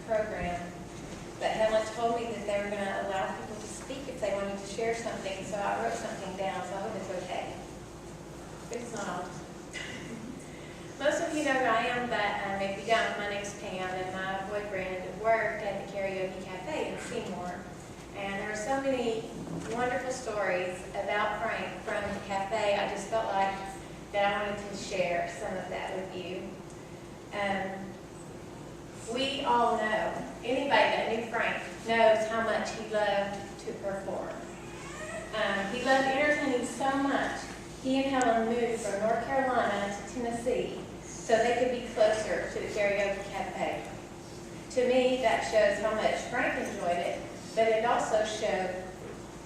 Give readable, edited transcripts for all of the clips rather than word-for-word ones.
program. But Helen told me that they were going to allow people to speak if they wanted to share something, so I wrote something down, so I hope it's okay. It's not. Most of you know who I am, but if you don't, my name's Pam, and my boyfriend worked at the Karaoke Cafe in Seymour. And there are so many wonderful stories about Frank from the cafe. I just felt like that I wanted to share some of that with you. We all know, anybody that knew Frank knows how much he loved to perform. He loved entertaining so much. He and Helen moved from North Carolina to Tennessee so they could be closer to the Karaoke Cafe. To me, that shows how much Frank enjoyed it, but it also showed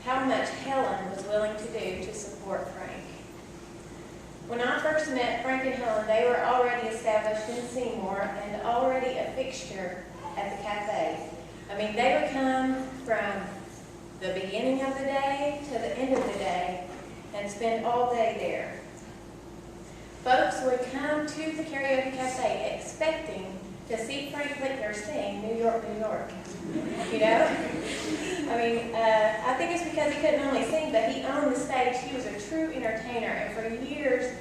how much Helen was willing to do to support Frank. When I first met Frank and Helen, they were already established in Seymour and already a fixture at the cafe. I mean, they would come from the beginning of the day to the end of the day and spend all day there. Folks would come to the Karaoke Cafe expecting to see Frank Lickner sing New York, New York. You know? I mean, I think it's because he couldn't only sing, but he owned the stage. He was a true entertainer. And for years,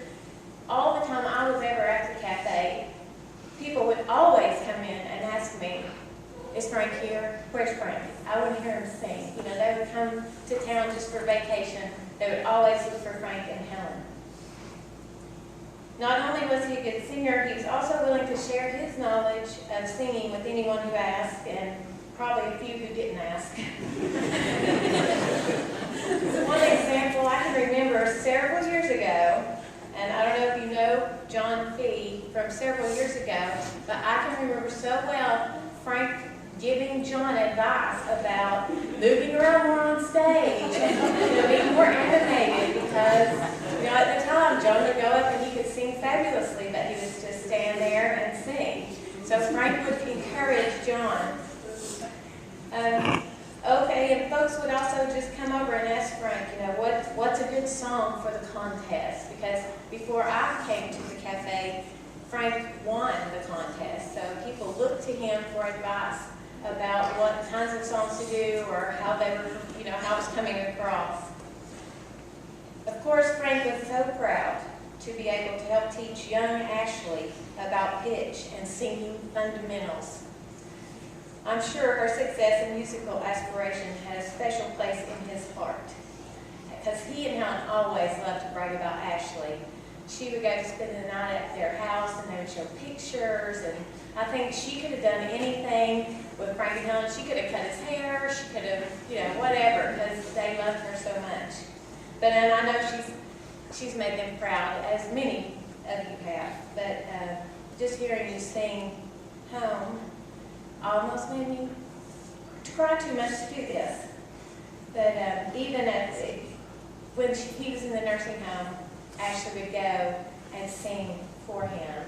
all the time I was ever at the cafe, people would always come in and ask me, "Is Frank here? Where's Frank? I want to hear him sing." You know, they would come to town just for vacation. They would always look for Frank and Helen. Not only was he a good singer, he was also willing to share his knowledge of singing with anyone who asked, and probably a few who didn't ask. One example I can remember several years ago, and I don't know if you know John Fee from several years ago, but I can remember so well Frank giving John advice about moving around more on stage and being more animated, because at the time John would go up and he could sing fabulously, but he was just stand there and sing. So Frank would encourage John. Okay, and folks would also just come over and ask Frank, what's a good song for the contest? Because before I came to the cafe, Frank won the contest. So people looked to him for advice about what kinds of songs to do or how they were, how it was coming across. Of course, Frank was so proud to be able to help teach young Ashley about pitch and singing fundamentals. I'm sure her success and musical aspiration had a special place in his heart, because he and Helen always loved to brag about Ashley. She would go to spend the night at their house, and they would show pictures, and I think she could have done anything with Frank and Helen. She could have cut his hair, she could have, whatever, because they loved her so much. But I know she's made them proud, as many of you have. But just hearing you sing Home almost made me try too much to do this. But even when he was in the nursing home, Ashley would go and sing for him.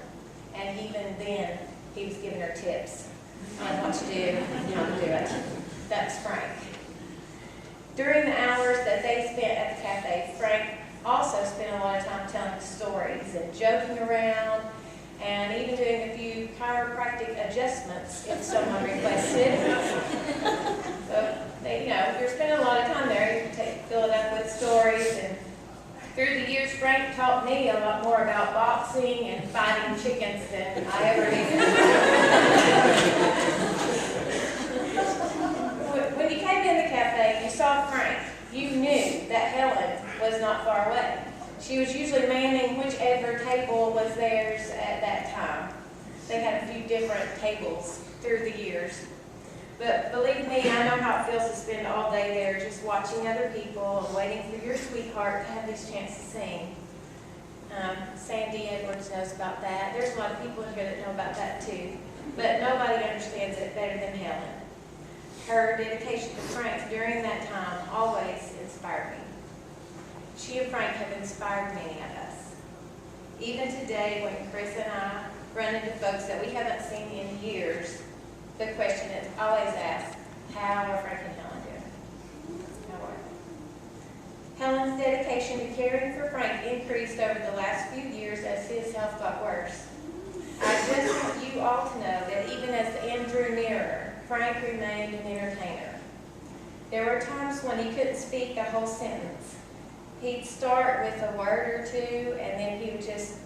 And even then, he was giving her tips on what to do and how to do it. That's Frank. During the hours that they spent at the cafe, Frank also spent a lot of time telling stories and joking around, and even doing a few chiropractic adjustments if someone requested. So, if you're spending a lot of time there, you can fill it up with stories. And through the years, Frank taught me a lot more about boxing and fighting chickens than I ever did. When you came in the cafe, you saw Frank. You knew that Helen was not far away. She was usually manning whichever table was theirs at that time. They had a few different tables through the years. But believe me, I know how it feels to spend all day there just watching other people and waiting for your sweetheart to have this chance to sing. Sandy Edwards knows about that. There's a lot of people here that know about that too. But nobody understands it better than Helen. Her dedication to Frank during that time always inspired me. She and Frank have inspired many of us. Even today, when Chris and I run into folks that we haven't seen in years, the question is always asked, how are Frank and Helen doing? How are they? Helen's dedication to caring for Frank increased over the last few years as his health got worse. I just want you all to know that even even as the end drew nearer, Frank remained an entertainer. There were times when he couldn't speak a whole sentence. He'd start with a word or two, and then he would just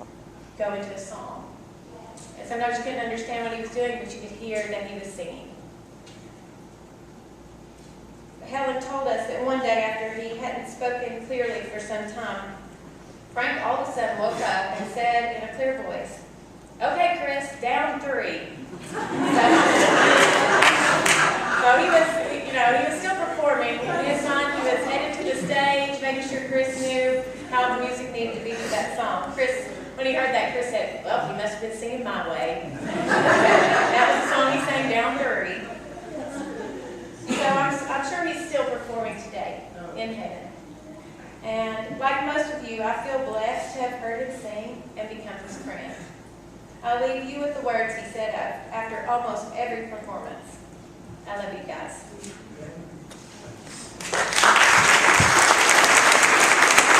go into a song. And sometimes you couldn't understand what he was doing, but you could hear that he was singing. Helen told us that one day after he hadn't spoken clearly for some time, Frank all of a sudden woke up and said in a clear voice, "Okay, Chris, down 3. So he was still performing. In his mind, he was headed to the stage, making sure Chris knew how the music needed to be for that song. Chris, when he heard that, Chris said, "Well, he must have been singing My Way." That was the song he sang, "Down 3." So I'm sure he's still performing today in heaven. And like most of you, I feel blessed to have heard him sing and become his friend. I'll leave you with the words he said after almost every performance. I love you guys.